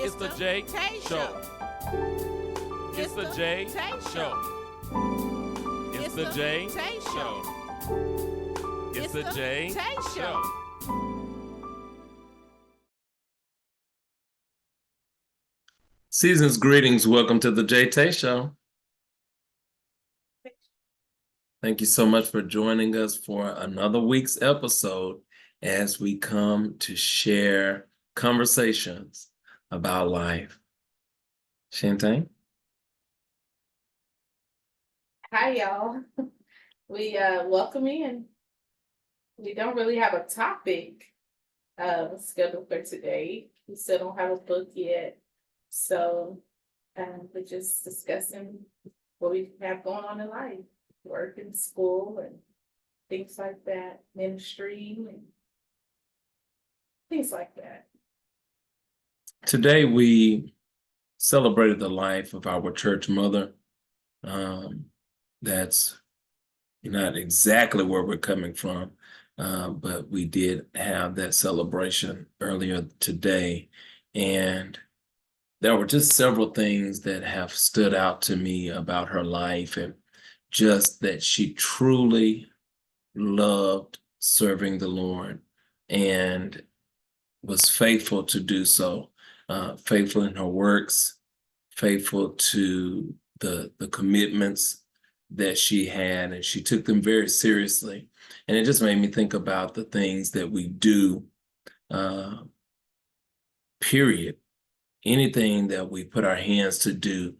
It's the JaeTae Show. It's the JaeTae Show. It's the JaeTae Show. It's the JaeTae Show. Season's greetings. Welcome to the JaeTae Show. Thank you so much for joining us for another week's episode as we come to share conversations about life. JaeTae? Hi, y'all. We welcome in. We don't really have a topic scheduled for today. We still don't have a book yet. So we're just discussing what we have going on in life, work and school and things like that, ministry and things like that. Today we celebrated the life of our church mother. That's not exactly where we're coming from, but we did have that celebration earlier today. And there were just several things that have stood out to me about her life, and just that she truly loved serving the Lord and was faithful to do so, faithful in her works, faithful to the commitments that she had, and she took them very seriously. And it just made me think about the things that we do, period. Anything that we put our hands to do,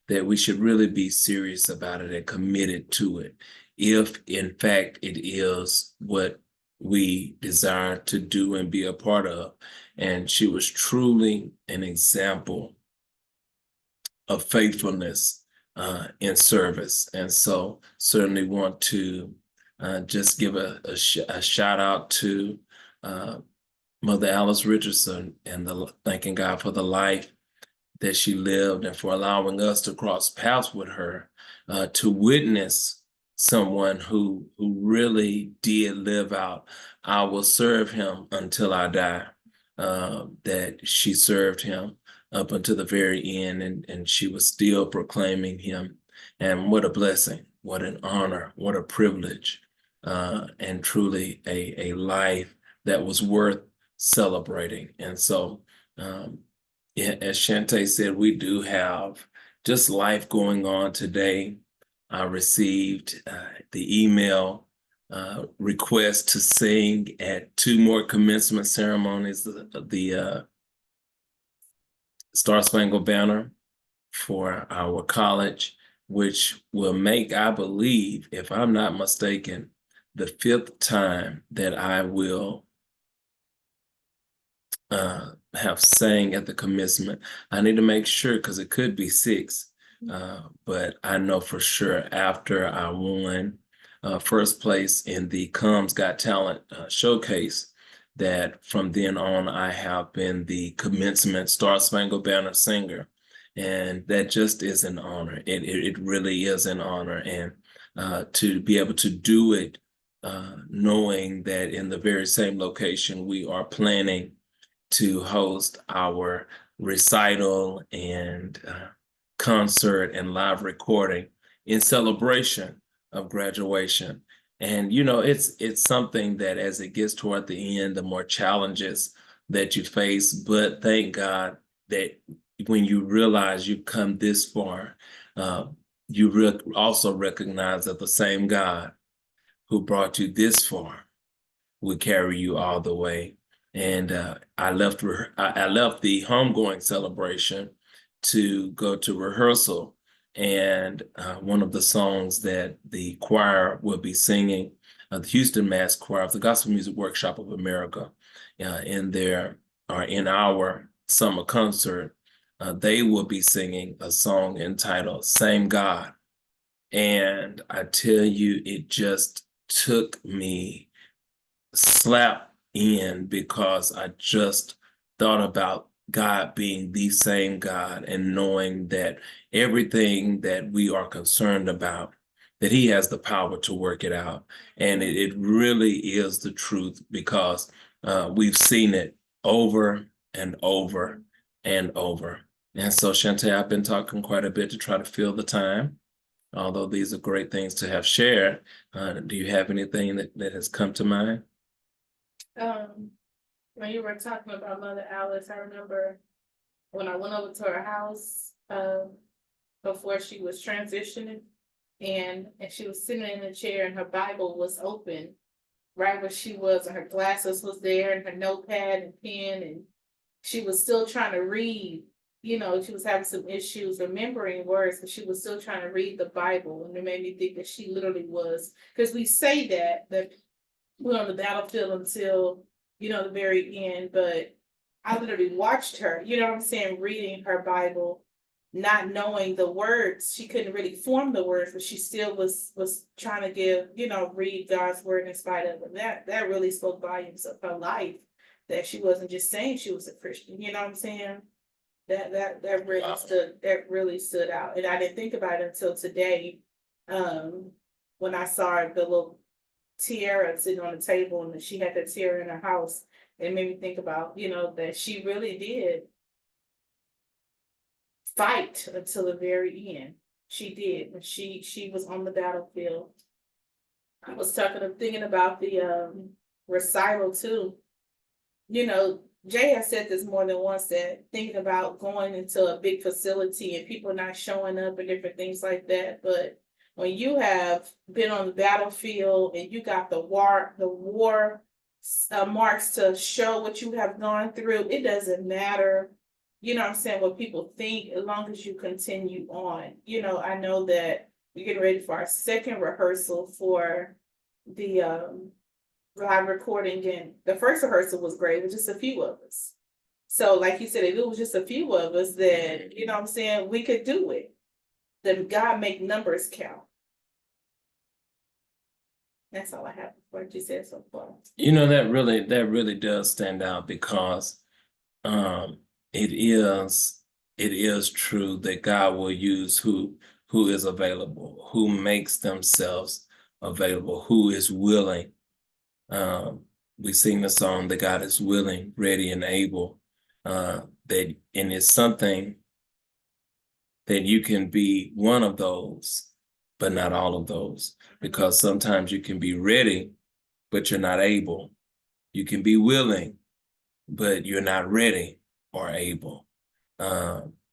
that we should really be serious about it and committed to it, if in fact it is what we desire to do and be a part of. And she was truly an example of faithfulness in service. And so certainly want to just give a shout out to Mother Alice Richardson, and thanking God for the life that she lived and for allowing us to cross paths with her, to witness someone who really did live out, I will serve him until I die, that she served him up until the very end, and she was still proclaiming him. And what a blessing, what an honor, what a privilege, and truly a life that was worth celebrating. And so, as JaeTae said, we do have just life going on today. I received the email request to sing at 2 more commencement ceremonies, the Star Spangled Banner for our college, which will make, I believe, if I'm not mistaken, the 5th time that I will have sang at the commencement. I need to make sure, because it could be 6, but I know for sure after I won first place in the Combs Got Talent showcase, that from then on I have been the commencement Star Spangled Banner singer. And that just is an honor. It really is an honor. And to be able to do it, knowing that in the very same location we are planning to host our recital and concert and live recording in celebration of graduation. And, you know, it's something that as it gets toward the end, the more challenges that you face, but thank God that when you realize you've come this far, you also recognize that the same God who brought you this far will carry you all the way. And I left the homegoing celebration to go to rehearsal. And one of the songs that the choir will be singing, the Houston Mass Choir of the Gospel Music Workshop of America, in our summer concert, they will be singing a song entitled Same God. And I tell you, it just took me slap in, because I just thought about God being the same God, and knowing that everything that we are concerned about, that he has the power to work it out. And it really is the truth, because we've seen it over and over and over. And so, Shantae, I've been talking quite a bit to try to fill the time. Although these are great things to have shared, do you have anything that has come to mind? When you were talking about Mother Alice, I remember when I went over to her house, before she was transitioning, and she was sitting in a chair and her Bible was open right where she was, and her glasses was there and her notepad and pen, and she was still trying to read. You know, she was having some issues remembering words, but she was still trying to read the Bible. And it made me think that she literally was, because we say that we're on the battlefield until, you know, the very end, but I literally watched her, you know what I'm saying, reading her Bible, not knowing the words. She couldn't really form the words, but she still was trying to give, you know, read God's word in spite of it. That really spoke volumes of her life, that she wasn't just saying she was a Christian, you know what I'm saying? That really stood out. And I didn't think about it until today, when I saw the little tiara sitting on the table and she had that tiara in her house. It made me think about, you know, that she really did fight until the very end. She did. And she was on the battlefield. I was thinking about the recital too. You know, Jay has said this more than once, that thinking about going into a big facility and people not showing up and different things like that. But when you have been on the battlefield and you got the war marks to show what you have gone through, it doesn't matter, you know what I'm saying, what people think, as long as you continue on. You know, I know that we're getting ready for our second rehearsal for the live recording, and the first rehearsal was great. It was just a few of us. So like you said, if it was just a few of us, then, you know what I'm saying, we could do it. Then God make numbers count. That's all I have for what you said so far. You know, that really does stand out, because it is true that God will use who is available, who makes themselves available, who is willing. We sing the song that God is willing, ready, and able. And it's something that you can be one of those, but not all of those, because sometimes you can be ready, but you're not able. You can be willing, but you're not ready or able.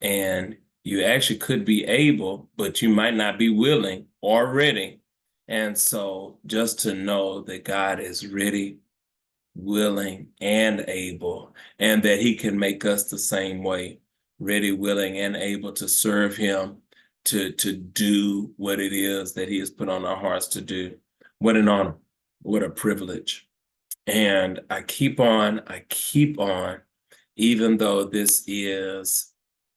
And you actually could be able, but you might not be willing or ready. And so just to know that God is ready, willing, and able, and that he can make us the same way, ready, willing, and able to serve him, to do what it is that he has put on our hearts to do. What an honor, what a privilege. And I keep on, even though this is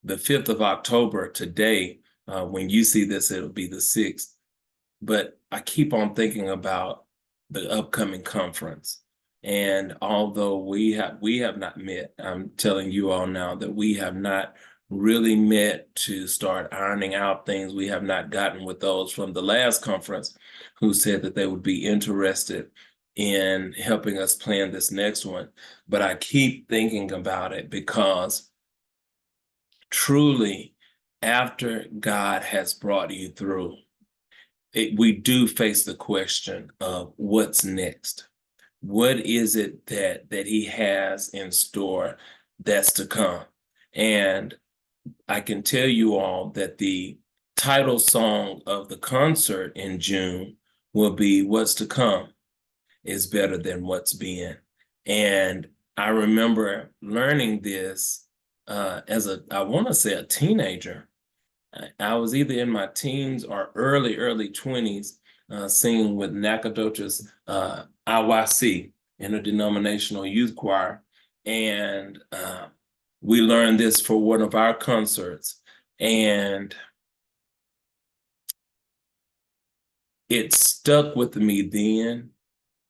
the 5th of October today. When you see this, it'll be the 6th. But I keep on thinking about the upcoming conference. And although we have not met, I'm telling you all now that we have not really met to start ironing out things. We have not gotten with those from the last conference who said that they would be interested in helping us plan this next one. But I keep thinking about it, because truly, after God has brought you through, we do face the question of what's next. What is it that he has in store that's to come? And I can tell you all that the title song of the concert in June will be "What's to Come is Better Than What's Been." And I remember learning this as I want to say a teenager. I was either in my teens or early 20s, singing with Nacogdoches IYC, Interdenominational Youth Choir. And we learned this for one of our concerts. And it stuck with me then,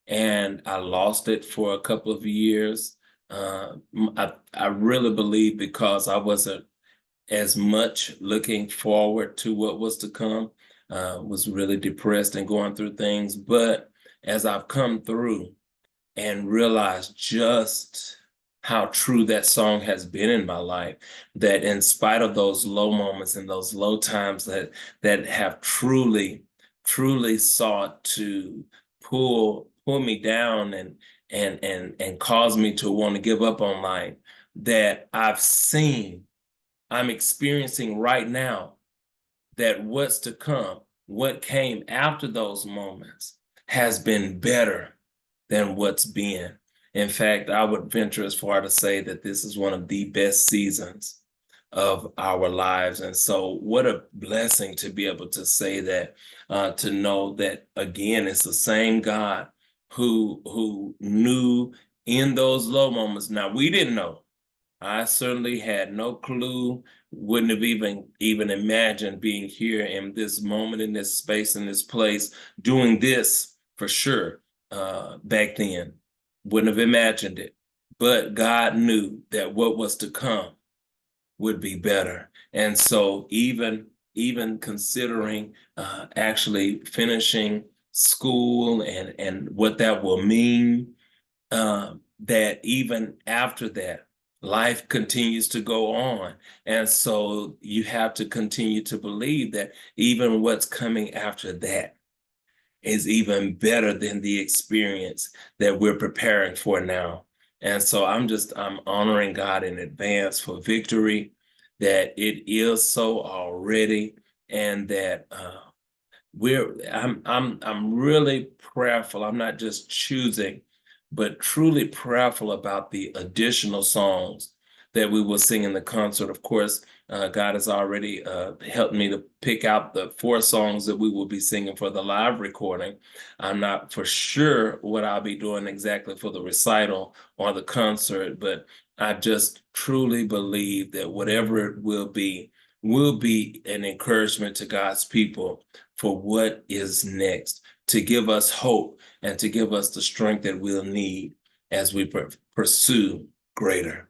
and I lost it for a couple of years. I really believe because I wasn't as much looking forward to what was to come, was really depressed and going through things. But as I've come through and realized just how true that song has been in my life, that in spite of those low moments and those low times that have truly sought to pull me down and cause me to want to give up on life, that I'm experiencing right now, that what's to come, what came after those moments, has been better than what's been. In fact, I would venture as far to say that this is one of the best seasons of our lives. And so what a blessing to be able to say that, to know that, again, it's the same God who knew in those low moments. Now, we didn't know. I certainly had no clue, wouldn't have even imagined being here in this moment, in this space, in this place, doing this for sure, back then. Wouldn't have imagined it. But God knew that what was to come would be better. And so even considering actually finishing school and what that will mean, that even after that, life continues to go on. And so you have to continue to believe that even what's coming after that is even better than the experience that we're preparing for now. And so I'm honoring God in advance for victory, that it is so already, and that I'm really prayerful. I'm not just choosing, but truly prayerful about the additional songs that we will sing in the concert. Of course, God has already helped me to pick out the 4 songs that we will be singing for the live recording. I'm not for sure what I'll be doing exactly for the recital or the concert, but I just truly believe that whatever it will be an encouragement to God's people for what is next, to give us hope and to give us the strength that we'll need as we pursue greater.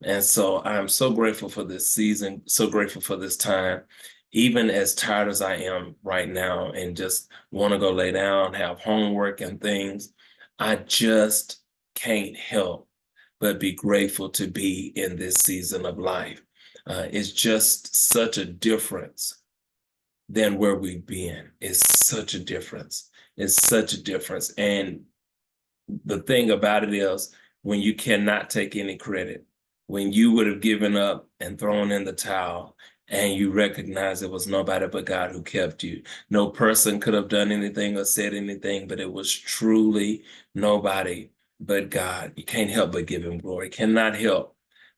And so I'm so grateful for this season, so grateful for this time, even as tired as I am right now and just want to go lay down, have homework and things. I just can't help but be grateful to be in this season of life. It's just such a difference than where we've been. It's such a difference. It's such a difference. And the thing about it is, when you cannot take any credit, when you would have given up and thrown in the towel, and you recognize it was nobody but God who kept you. No person could have done anything or said anything, but it was truly nobody but God. You can't help but give him glory. Cannot help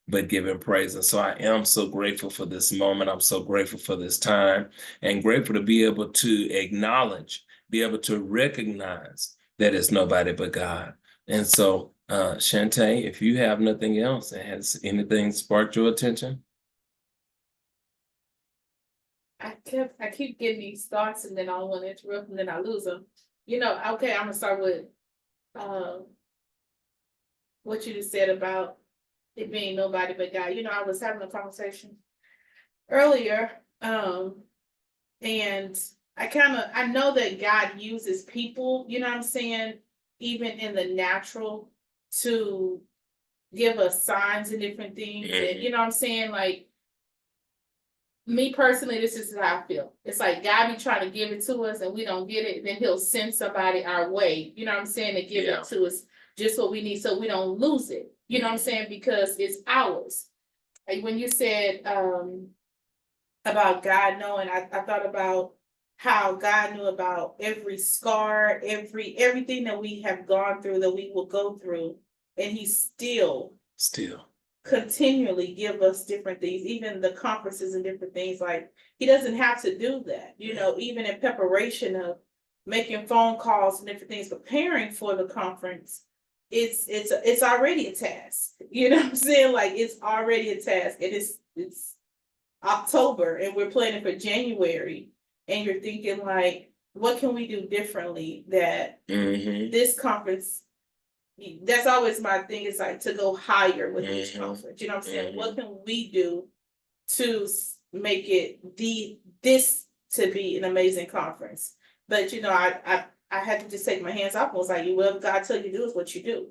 but give him praise. And so I am so grateful for this moment. I'm so grateful for this time, and grateful to be able to acknowledge, be able to recognize that it's nobody but God. And so, JaeTae, if you have nothing else, and has anything sparked your attention? I keep getting these thoughts, and then I want to interrupt, and then I lose them. Okay, I'm gonna start with what you just said about it being nobody but God. I was having a conversation earlier, and I know that God uses people, you know what I'm saying, even in the natural, to give us signs and different things. And you know what I'm saying? Like, me personally, this is how I feel. It's like God be trying to give it to us and we don't get it, then he'll send somebody our way, you know what I'm saying, to give it to us, just what we need, so we don't lose it. You know what I'm saying? Because it's ours. Like when you said about God knowing, I thought about how God knew about every scar, everything that we have gone through, that we will go through, and he still continually give us different things, even the conferences and different things. Like, he doesn't have to do that, even in preparation of making phone calls and different things, preparing for the conference. It's already a task. You know what I'm saying? Like, it's already a task. It's October and we're planning for January, and you're thinking, like, what can we do differently that this conference, that's always my thing, is like to go higher with each conference. You know what I'm saying? What can we do to make it this to be an amazing conference? But I had to just take my hands off and was like, well, God tell you to do is what you do.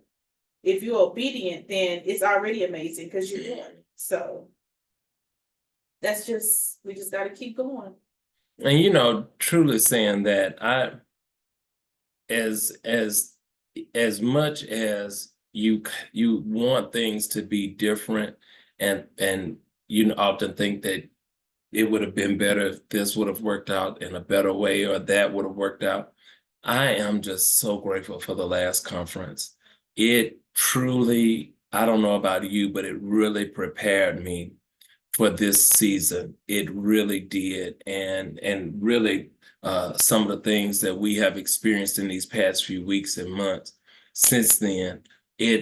if you're obedient, then it's already amazing because you're doing it. So we just got to keep going. And truly saying that as much as you want things to be different, and you often think that it would have been better if this would have worked out in a better way or that would have worked out. I am just so grateful for the last conference. It truly, I don't know about you, but it really prepared me for this season. It really did. And really some of the things that we have experienced in these past few weeks and months since then, it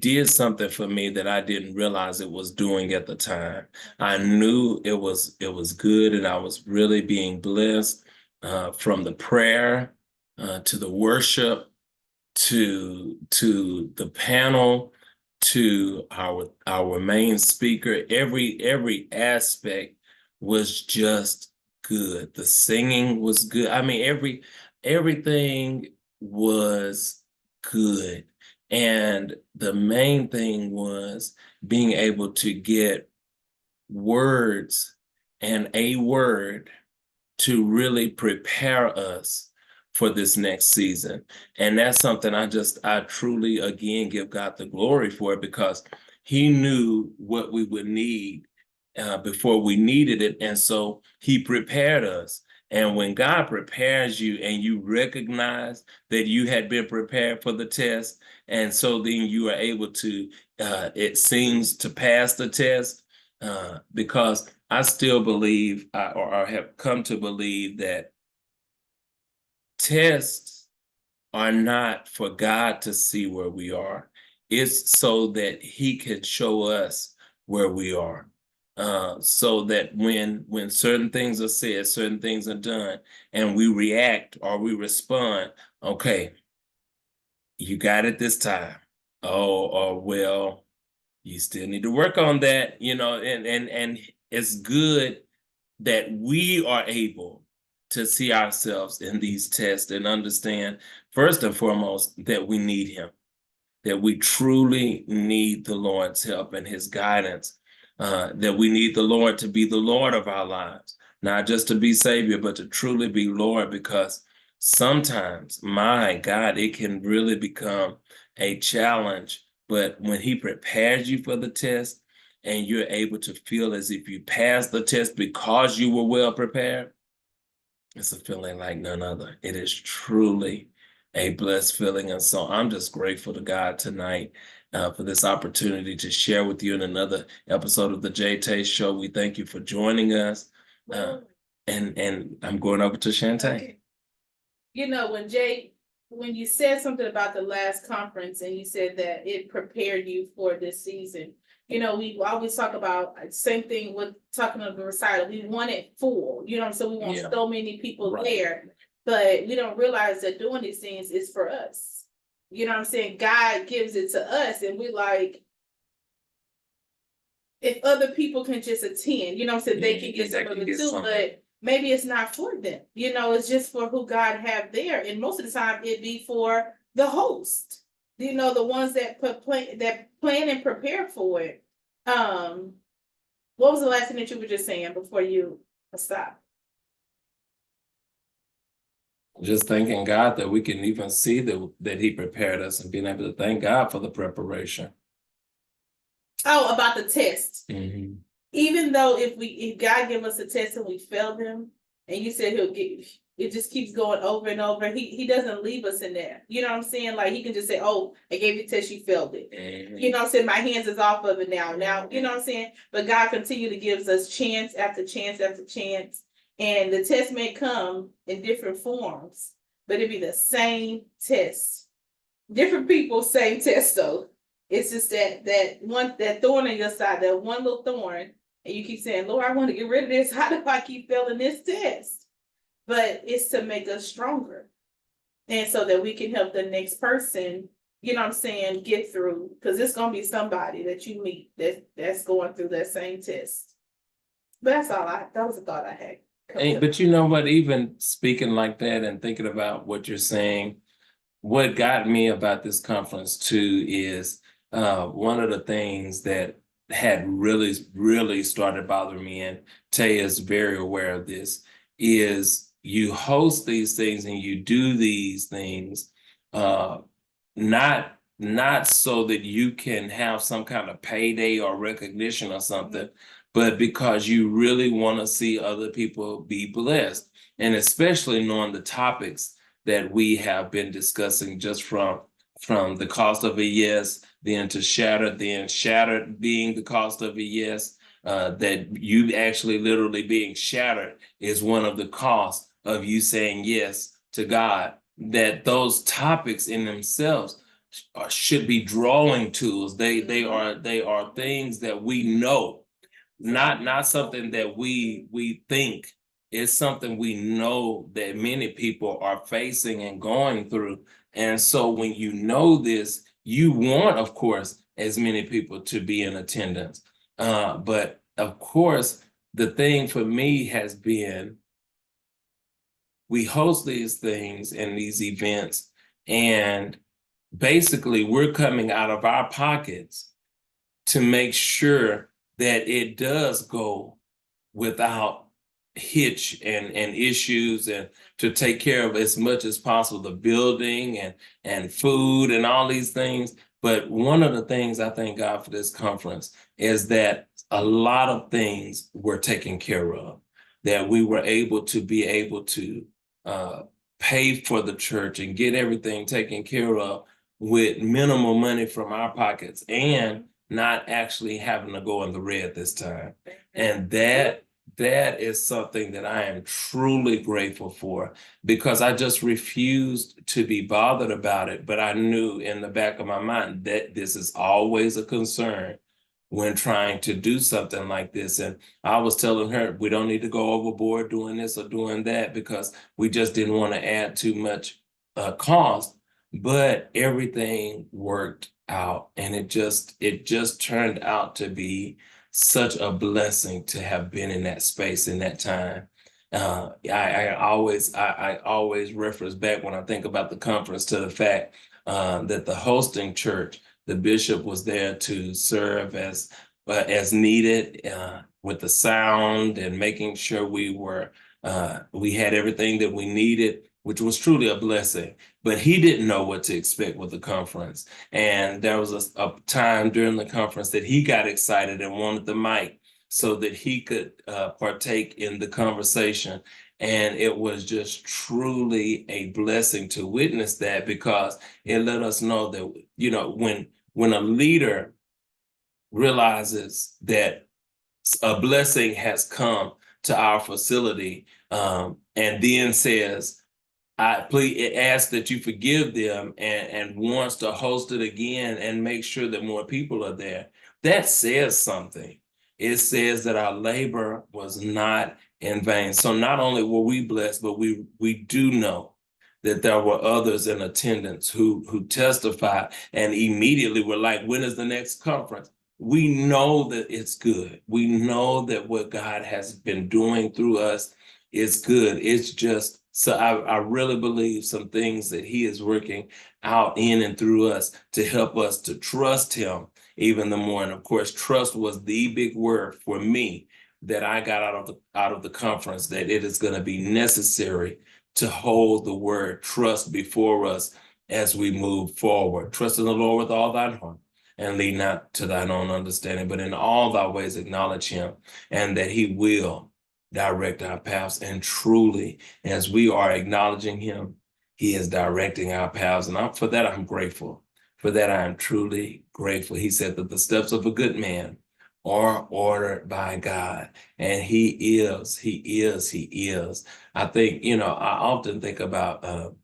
did something for me that I didn't realize it was doing at the time. I knew it was good, and I was really being blessed from the prayer to the worship to the panel to our main speaker. Every aspect was just good. The singing was good. I mean, everything was good. And the main thing was being able to get words and a word to really prepare us for this next season. And that's something I truly, again, give God the glory for, because he knew what we would need before we needed it. And so he prepared us. And when God prepares you and you recognize that you had been prepared for the test, and so then you are able to, it seems, to pass the test, because I still believe, or have come to believe, that tests are not for God to see where we are. It's so that he can show us where we are. So that when certain things are said, certain things are done, and we react or we respond, okay, you got it this time. Oh, or well, you still need to work on that, and it's good that we are able to see ourselves in these tests and understand, first and foremost, that we need him, that we truly need the Lord's help and his guidance, that we need the Lord to be the Lord of our lives, not just to be Savior, but to truly be Lord, because sometimes, my God, it can really become a challenge. But when he prepares you for the test and you're able to feel as if you passed the test because you were well prepared, it's a feeling like none other. It is truly a blessed feeling. And so I'm just grateful to God tonight for this opportunity to share with you in another episode of the JaeTae Show. We thank you for joining us. And I'm going over to JaeTae. Okay. When you said something about the last conference and you said that it prepared you for this season, we always talk about same thing with talking about the recital. We want it full, so we want so many people there, but we don't realize that doing these things is for us. God gives it to us, and we like, if other people can just attend, they can get some of it too, but maybe it's not for them. It's just for who God have there, and most of the time it'd be for the host. The ones that plan and prepare for it. What was the last thing that you were just saying before you stop? Just thanking God that we can even see that he prepared us, and being able to thank God for the preparation. Oh, about the test. Mm-hmm. Even though if God give us a test and we fail them, and you said it just keeps going over and over, he doesn't leave us in there. You know what I'm saying? Like, he can just say, oh, I gave you a test, you failed it. Mm-hmm. You know what I'm saying? My hands is off of it now. Now, you know what I'm saying? But God continually gives us chance after chance after chance. And the test may come in different forms, but it'd be the same test. Different people, same test though. It's just that thorn in your side, that one little thorn, and you keep saying, Lord, I want to get rid of this. How do I keep failing this test? But it's to make us stronger. And so that we can help the next person, get through. Because it's going to be somebody that you meet that's going through that same test. But that was a thought I had. But you know what, even speaking like that and thinking about what you're saying, what got me about this conference too is one of the things that had really started bothering me, and Tay is very aware of this, is you host these things and you do these things uh, not so that you can have some kind of payday or recognition or something, but because you really want to see other people be blessed, and especially knowing the topics that we have been discussing, just from the cost of a yes, then to shattered, then shattered being the cost of a yes, that you actually literally being shattered is one of the costs of you saying yes to God. That those topics in themselves should be drawing tools. They are things that we know, not something that we think. It's something we know that many people are facing and going through. And so when you know this, you want, of course, as many people to be in attendance. But of course, the thing for me has been, we host these things and these events, and basically we're coming out of our pockets to make sure that it does go without hitch and issues, and to take care of as much as possible the building and food and all these things. But one of the things I thank God for this conference is that a lot of things were taken care of, that we were able to pay for the church and get everything taken care of with minimal money from our pockets, and not actually having to go in the red this time. And that is something that I am truly grateful for, because I just refused to be bothered about it. But I knew in the back of my mind that this is always a concern when trying to do something like this. And I was telling her, we don't need to go overboard doing this or doing that, because we just didn't want to add too much cost. But everything worked out, and it just turned out to be such a blessing to have been in that space in that time. I always reference back when I think about the conference to the fact that the hosting church, the bishop was there to serve as needed with the sound and making sure we had everything that we needed, which was truly a blessing. But he didn't know what to expect with the conference. And there was a time during the conference that he got excited and wanted the mic so that he could partake in the conversation. And it was just truly a blessing to witness that, because it let us know that, you know, when a leader realizes that a blessing has come to our facility, and then says, I please ask that you forgive them, and wants to host it again and make sure that more people are there, that says something. It says that our labor was not in vain. So not only were we blessed, but we do know that there were others in attendance who testified and immediately were like, when is the next conference? We know that it's good. We know that what God has been doing through us is good. It's just, so I really believe some things that he is working out in and through us to help us to trust him even the more. And of course, trust was the big word for me that I got out of the conference, that it is going to be necessary to hold the word trust before us as we move forward. Trust in the Lord with all thine heart, and lean not to thine own understanding, but in all thy ways acknowledge him, and that he will direct our paths. And truly, as we are acknowledging him, he is directing our paths. And for that, I'm grateful. For that, I am truly grateful. He said that the steps of a good man are ordered by God. And he is. I think, I often think about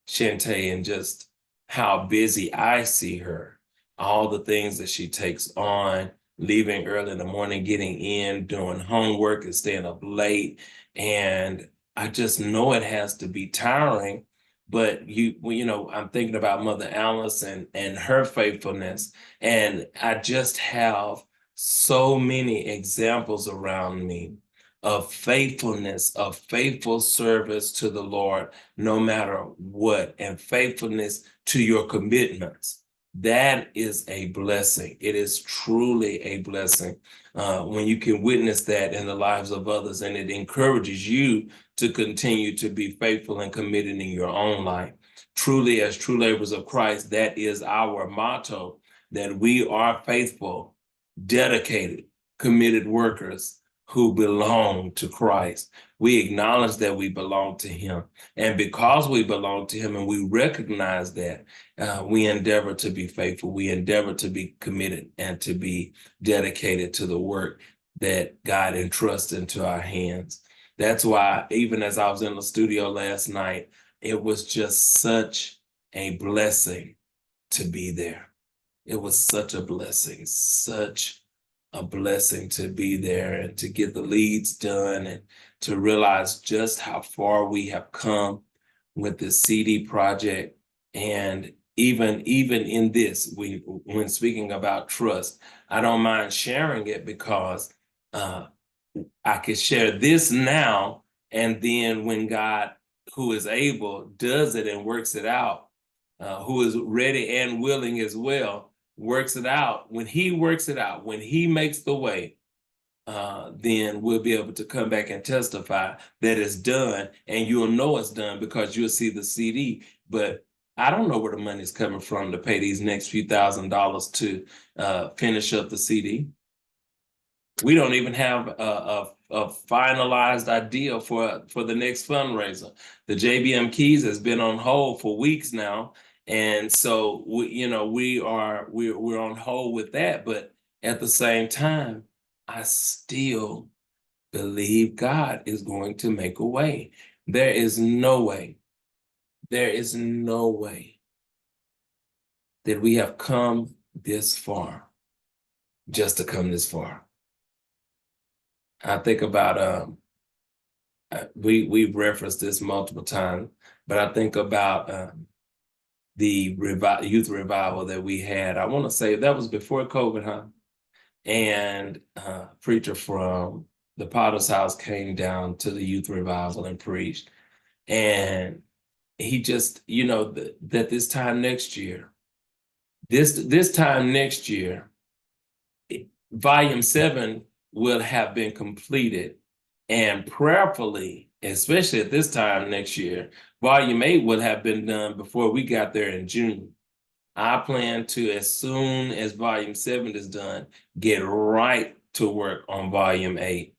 JaeTae and just how busy I see her, all the things that she takes on, leaving early in the morning, getting in, doing homework and staying up late. And I just know it has to be tiring. But I'm thinking about Mother Alice and her faithfulness. And I just have so many examples around me of faithfulness, of faithful service to the Lord, no matter what, and faithfulness to your commitments. That is a blessing. It is truly a blessing when you can witness that in the lives of others, and it encourages you to continue to be faithful and committed in your own life. Truly, as true laborers of Christ, that is our motto, that we are faithful, dedicated, committed workers who belong to Christ. We acknowledge that we belong to him. And because we belong to him and we recognize that, we endeavor to be faithful. We endeavor to be committed and to be dedicated to the work that God entrusts into our hands. That's why, even as I was in the studio last night, it was just such a blessing to be there. It was such a blessing, such a blessing to be there and to get the leads done and to realize just how far we have come with the CD project. And even in this, when speaking about trust, I don't mind sharing it because I can share this now, and then when God, who is able, does it and works it out, who is ready and willing as well, works it out. When he works it out, when he makes the way, then we'll be able to come back and testify that it's done, and you'll know it's done because you'll see the CD. But I don't know where the money's coming from to pay these next few $1,000s to finish up the CD. We don't even have a finalized idea for the next fundraiser. The JBM Keys has been on hold for weeks now, and so we're on hold with that. But at the same time, I still believe God is going to make a way. There is no way that we have come this far just to come this far. I think about, we've referenced this multiple times, but I think about the youth revival that we had. I want to say that was before COVID, huh? And a preacher from the Potter's House came down to the youth revival and preached. And he just, that this time next year, volume 7 will have been completed, and prayerfully, especially at this time next year, volume 8 will have been done before we got there in June. I plan to, as soon as volume 7 is done, get right to work on volume 8.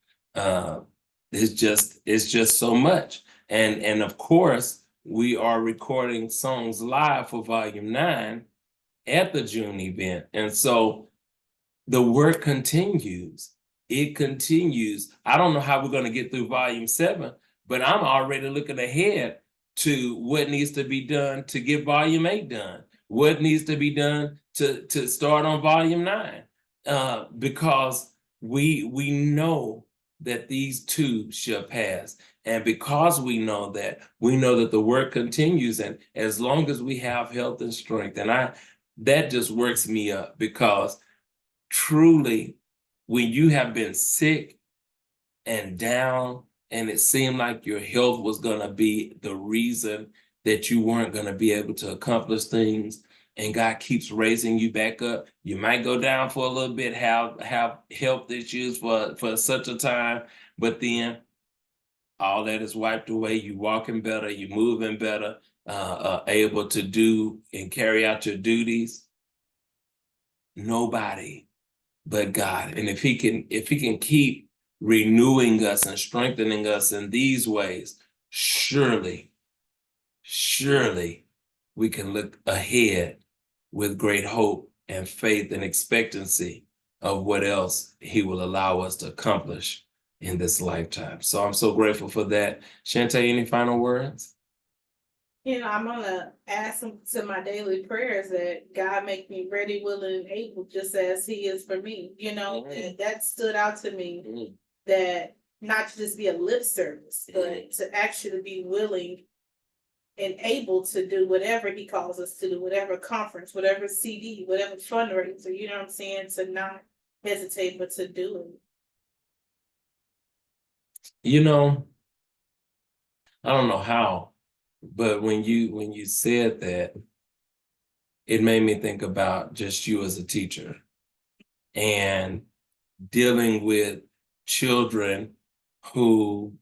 It's just so much. And of course, we are recording songs live for volume 9 at the June event. And so the work continues. It continues. I don't know how we're going to get through volume 7, but I'm already looking ahead to what needs to be done to get volume 8 done, what needs to be done to start on volume 9, because we know that these too shall pass. And because we know that the work continues, and as long as we have health and strength, and that just works me up, because truly, when you have been sick and down, and it seemed like your health was going to be the reason that you weren't going to be able to accomplish things, and God keeps raising you back up, you might go down for a little bit, have health issues for such a time, but then all that is wiped away. You walking better, you moving better, able to do and carry out your duties. Nobody but God. And if he can keep renewing us and strengthening us in these ways, surely we can look ahead with great hope and faith and expectancy of what else he will allow us to accomplish in this lifetime. So I'm so grateful for that. JaeTae, any final words? I'm going to add some to my daily prayers that God make me ready, willing, and able, just as he is for me. And that stood out to me, that not to just be a lip service, but to actually be willing and able to do whatever he calls us to do, whatever conference, whatever CD, whatever fundraiser, you know what I'm saying, to not hesitate, but to do it. You know, I don't know how, but when you said that, it made me think about just you as a teacher and dealing with children who,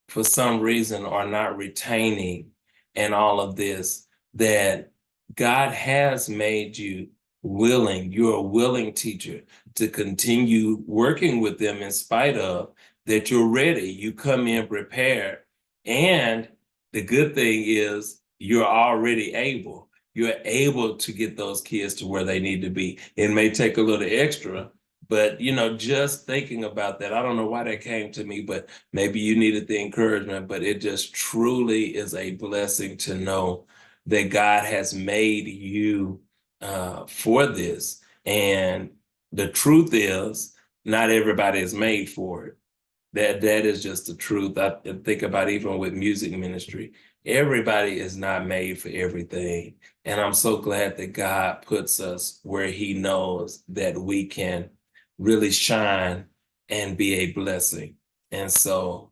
for some reason, are not retaining and all of this, that God has made you willing. You're a willing teacher to continue working with them in spite of that you're ready. You come in prepared. And the good thing is you're already able. You're able to get those kids to where they need to be. It may take a little extra, but just thinking about that, I don't know why that came to me, but maybe you needed the encouragement, but it just truly is a blessing to know that God has made you for this. And the truth is, not everybody is made for it. That is just the truth. I think about even with music ministry, everybody is not made for everything. And I'm so glad that God puts us where he knows that we can really shine and be a blessing. And so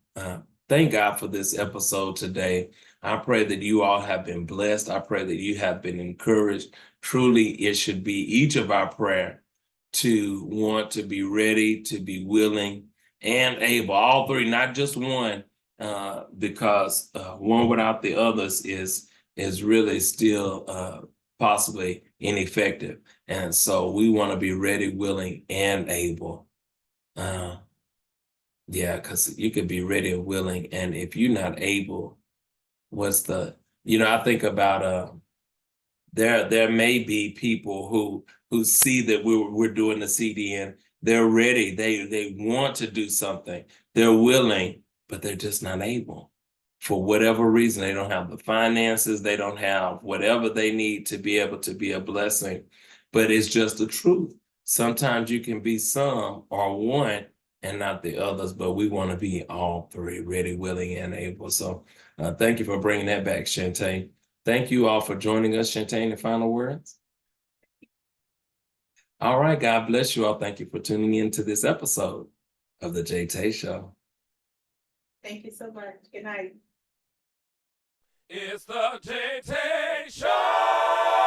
thank God for this episode today. I pray that you all have been blessed. I pray that you have been encouraged. Truly, it should be each of our prayer to want to be ready, to be willing, and able, all three, not just one, because one without the others is really still possibly ineffective. And so we want to be ready, willing, and able. Yeah, because you could be ready and willing, and if you're not able, what's I think about there may be people who see that we're doing the CDN. They're ready. They want to do something. They're willing, but they're just not able. For whatever reason, they don't have the finances. They don't have whatever they need to be able to be a blessing. But it's just the truth. Sometimes you can be some or one and not the others, but we want to be all three, ready, willing, and able. So thank you for bringing that back, JaeTae. Thank you all for joining us. JaeTae, any final words? All right, God bless you all. Thank you for tuning in to this episode of the JaeTae Show. Thank you so much. Good night. It's the JaeTae Show.